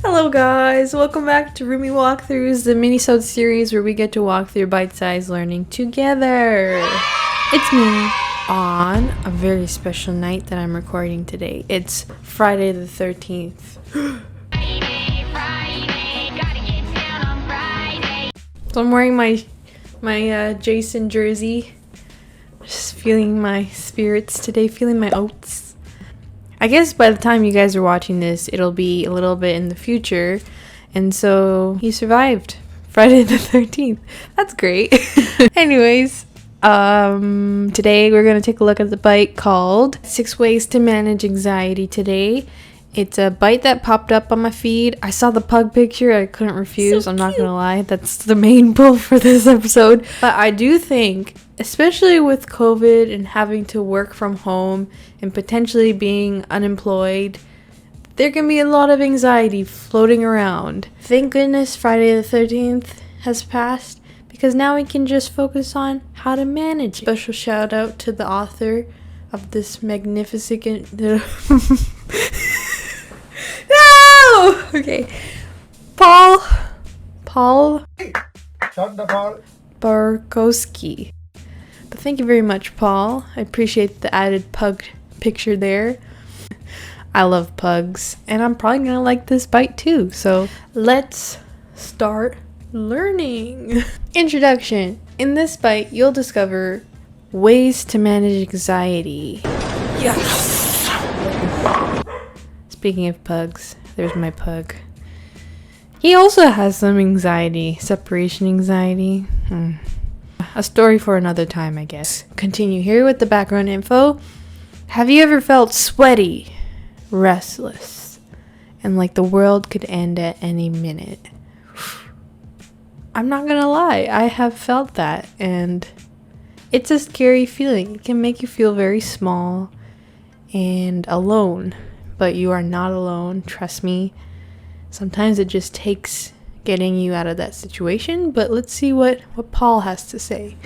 Hello guys, welcome back to Rumie Walkthroughs, the mini-sode series where we get to walk through bite-sized learning together. It's me on a very special night that I'm recording today. It's Friday the 13th. So I'm wearing my Jason jersey. Just feeling my spirits today, feeling my oats. I guess by the time you guys are watching this, it'll be a little bit in the future. And so he survived Friday the 13th. That's great. Anyways, today we're going to take a look at the Byte called 6 Ways to Manage Anxiety Today. It's a Byte that popped up on my feed. I saw the pug picture. I couldn't refuse. So I'm not going to lie. That's the main pull for this episode. But I do think, especially with COVID and having to work from home and potentially being unemployed, there can be a lot of anxiety floating around. Thank goodness Friday the 13th has passed, because now we can just focus on how to manage it. Special shout out to the author of this magnificent... No! Okay. Paul Barkowski. But thank you very much, Paul. I appreciate the added pug picture there. I love pugs, and I'm probably gonna like this Byte too. So let's start learning. Introduction. In this Byte, you'll discover ways to manage anxiety. Yes! Speaking of pugs, there's my pug. He also has some anxiety, separation anxiety. A story for another time, I guess. Continue here with the background info. Have you ever felt sweaty, restless, and like the world could end at any minute? I'm not gonna lie, I have felt that, and it's a scary feeling. It can make you feel very small and alone, but you are not alone, trust me. Sometimes it just takes getting you out of that situation, but let's see what Paul has to say.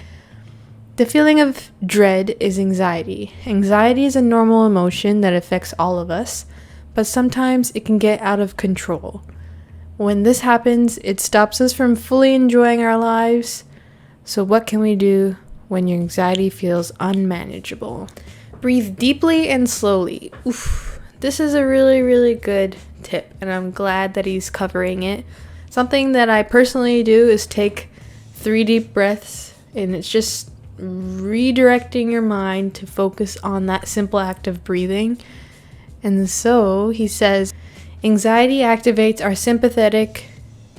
The feeling of dread is anxiety. Anxiety is a normal emotion that affects all of us, but sometimes it can get out of control. When this happens, it stops us from fully enjoying our lives. So what can we do when your anxiety feels unmanageable? Breathe deeply and slowly. Oof. This is a really, really good tip, and I'm glad that he's covering it. Something that I personally do is take 3 deep breaths, and it's just redirecting your mind to focus on that simple act of breathing. And so he says, anxiety activates our sympathetic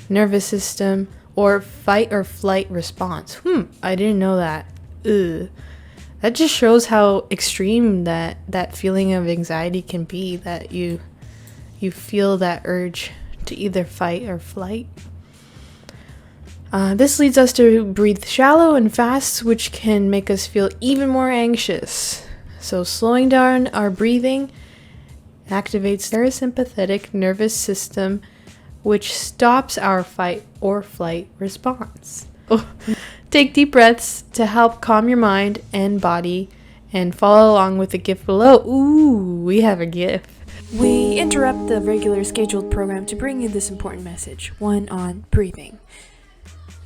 nervous system or fight or flight response. I didn't know that. Ugh. That just shows how extreme that feeling of anxiety can be, that you feel that urge to either fight or flight. This leads us to breathe shallow and fast, which can make us feel even more anxious. So slowing down our breathing activates our sympathetic nervous system, which stops our fight or flight response. Take deep breaths to help calm your mind and body, and follow along with the gift below. Ooh, we have a gift. We interrupt the regular scheduled program to bring you this important message, one on breathing.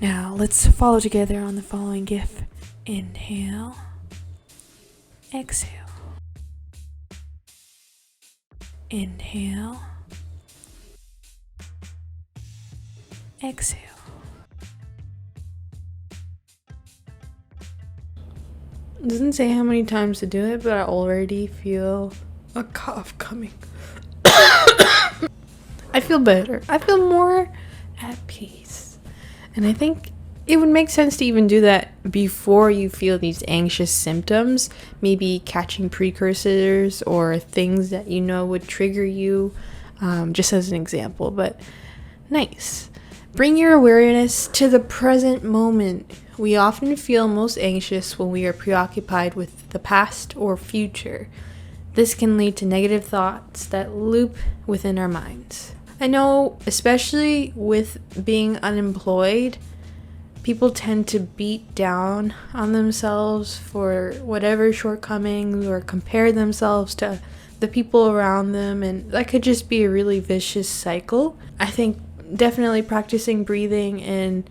Now, let's follow together on the following GIF. Inhale. Exhale. Inhale. Exhale. It doesn't say how many times to do it, but I already feel a cough coming. I feel better. I feel more at peace. And I think it would make sense to even do that before you feel these anxious symptoms. Maybe catching precursors or things that you know would trigger you, just as an example. But nice. Bring your awareness to the present moment. We often feel most anxious when we are preoccupied with the past or future. This can lead to negative thoughts that loop within our minds. I know, especially with being unemployed, people tend to beat down on themselves for whatever shortcomings or compare themselves to the people around them, and that could just be a really vicious cycle. I think definitely practicing breathing and,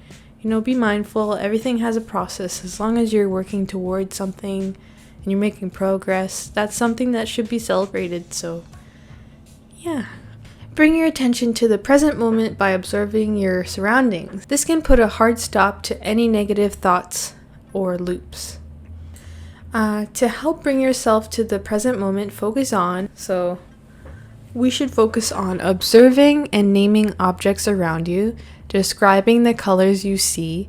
be mindful. Everything has a process. As long as you're working towards something and you're making progress, that's something that should be celebrated. So, yeah. Bring your attention to the present moment by observing your surroundings. This can put a hard stop to any negative thoughts or loops. To help bring yourself to the present moment, we should focus on observing and naming objects around you, describing the colors you see,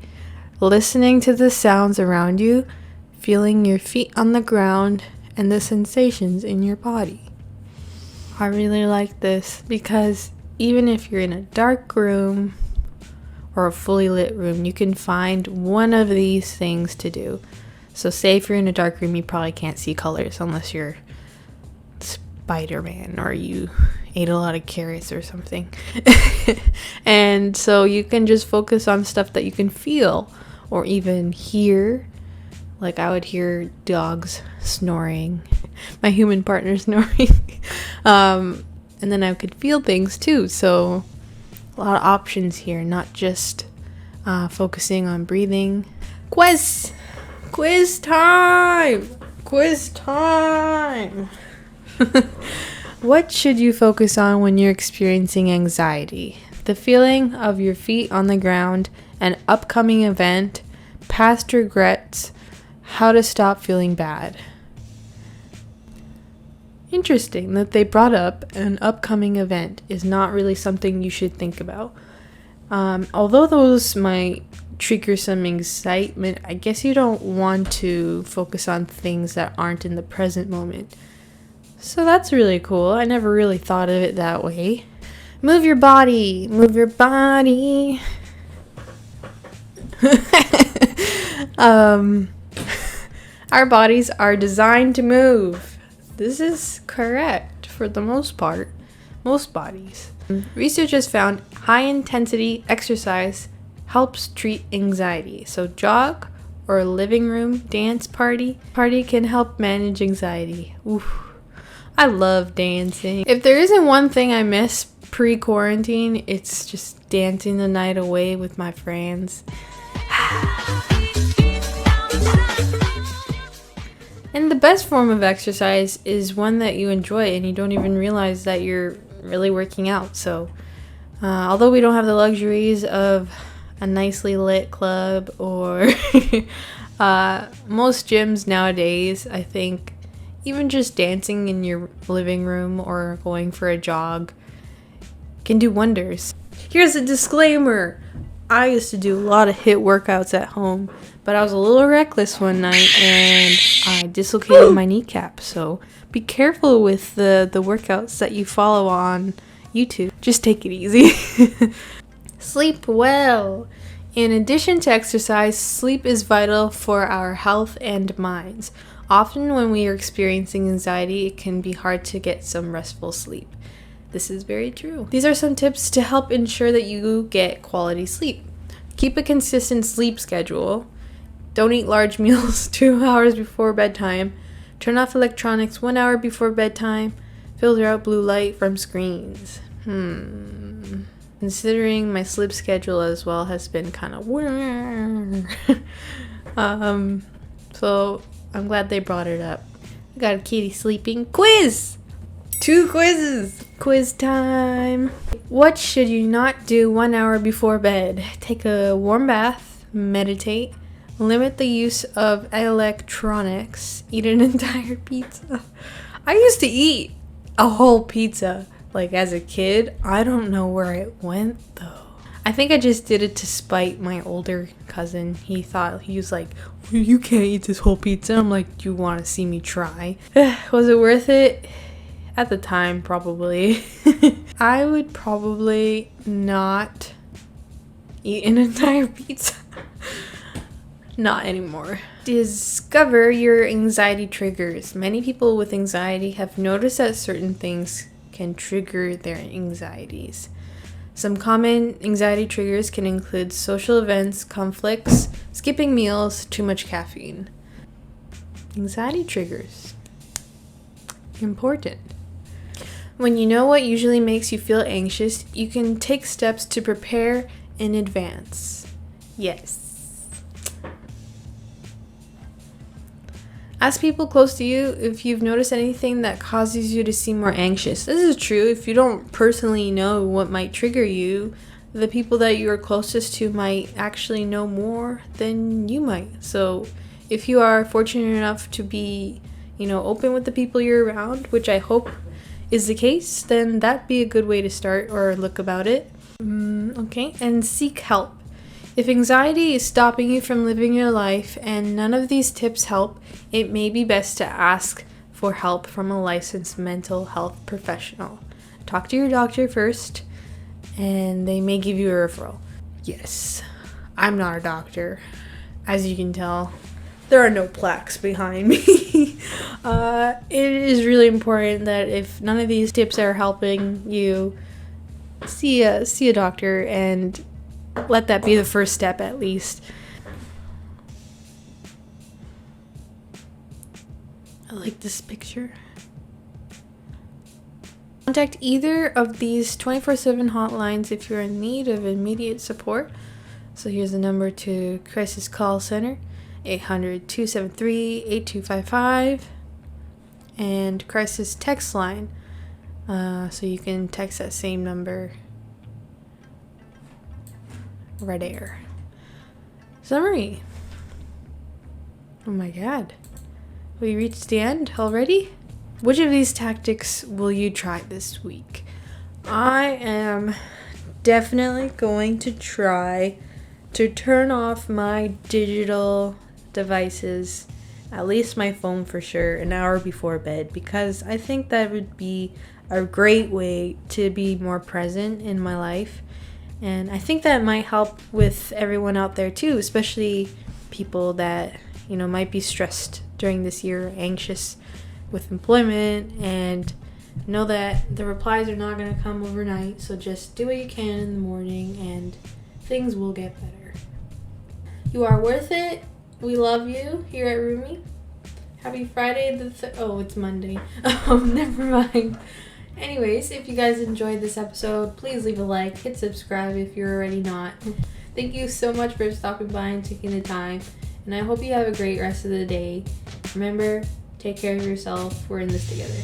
listening to the sounds around you, feeling your feet on the ground, and the sensations in your body. I really like this because even if you're in a dark room or a fully lit room, you can find one of these things to do. So say if you're in a dark room, you probably can't see colors unless you're Spider-Man or you ate a lot of carrots or something. And so you can just focus on stuff that you can feel or even hear. Like I would hear dogs snoring, my human partner snoring. And then I could feel things too. So a lot of options here, not just focusing on breathing. Quiz time! What should you focus on when you're experiencing anxiety? The feeling of your feet on the ground, an upcoming event, past regrets, how to stop feeling bad. Interesting that they brought up an upcoming event is not really something you should think about. Although those might trigger some excitement, I guess you don't want to focus on things that aren't in the present moment. So that's really cool. I never really thought of it that way. Move your body. Our bodies are designed to move. This is correct for the most part. Most bodies. Research has found high-intensity exercise helps treat anxiety. So jog or living room dance party can help manage anxiety. Oof. I love dancing. If there isn't one thing I miss pre-quarantine, it's just dancing the night away with my friends. And the best form of exercise is one that you enjoy and you don't even realize that you're really working out. So although we don't have the luxuries of a nicely lit club or most gyms nowadays, I think even just dancing in your living room or going for a jog can do wonders. Here's a disclaimer. I used to do a lot of HIIT workouts at home, but I was a little reckless one night and I dislocated my kneecap. So be careful with the workouts that you follow on YouTube. Just take it easy. Sleep well. In addition to exercise, sleep is vital for our health and minds. Often when we are experiencing anxiety, it can be hard to get some restful sleep. This is very true. These are some tips to help ensure that you get quality sleep. Keep a consistent sleep schedule. Don't eat large meals 2 hours before bedtime. Turn off electronics 1 hour before bedtime. Filter out blue light from screens. Considering my sleep schedule as well has been kind of weird. So I'm glad they brought it up. I got a kitty sleeping. Quiz! 2 quizzes. Quiz time. What should you not do 1 hour before bed? Take a warm bath, meditate, limit the use of electronics, eat an entire pizza. I used to eat a whole pizza like as a kid. I don't know where it went though. I think I just did it to spite my older cousin. He was like, you can't eat this whole pizza. I'm like, do you want to see me try? Was it worth it? At the time, probably. I would probably not eat an entire pizza. Not anymore. Discover your anxiety triggers. Many people with anxiety have noticed that certain things can trigger their anxieties. Some common anxiety triggers can include social events, conflicts, skipping meals, too much caffeine. Anxiety triggers. Important. When you know what usually makes you feel anxious, you can take steps to prepare in advance. Yes. Ask people close to you if you've noticed anything that causes you to seem more anxious. This is true. If you don't personally know what might trigger you, the people that you are closest to might actually know more than you might. So if you are fortunate enough to be, open with the people you're around, which I hope is the case, then that'd be a good way to start or look about it. Okay, and seek help. If anxiety is stopping you from living your life and none of these tips help, it may be best to ask for help from a licensed mental health professional. Talk to your doctor first, and they may give you a referral. Yes, I'm not a doctor. As you can tell, there are no plaques behind me. It is really important that if none of these tips are helping you, see a doctor and let that be the first step at least. I like this picture. Contact either of these 24/7 hotlines if you're in need of immediate support. So here's the number to Crisis Call Center, 800-273-8255, and Crisis Text Line. So you can text that same number right there. Summary. Oh my god. We reached the end already? Which of these tactics will you try this week? I am definitely going to try to turn off my digital devices, at least my phone for sure, an hour before bed, because I think that would be a great way to be more present in my life. And I think that might help with everyone out there too, especially people that, might be stressed during this year, anxious with employment, and know that the replies are not going to come overnight. So just do what you can in the morning and things will get better. You are worth it. We love you here at Rumie. Happy Friday oh, it's Monday. Never mind. Anyways, if you guys enjoyed this episode, please leave a like, hit subscribe if you're already not. Thank you so much for stopping by and taking the time, and I hope you have a great rest of the day. Remember, take care of yourself. We're in this together.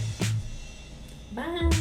Bye.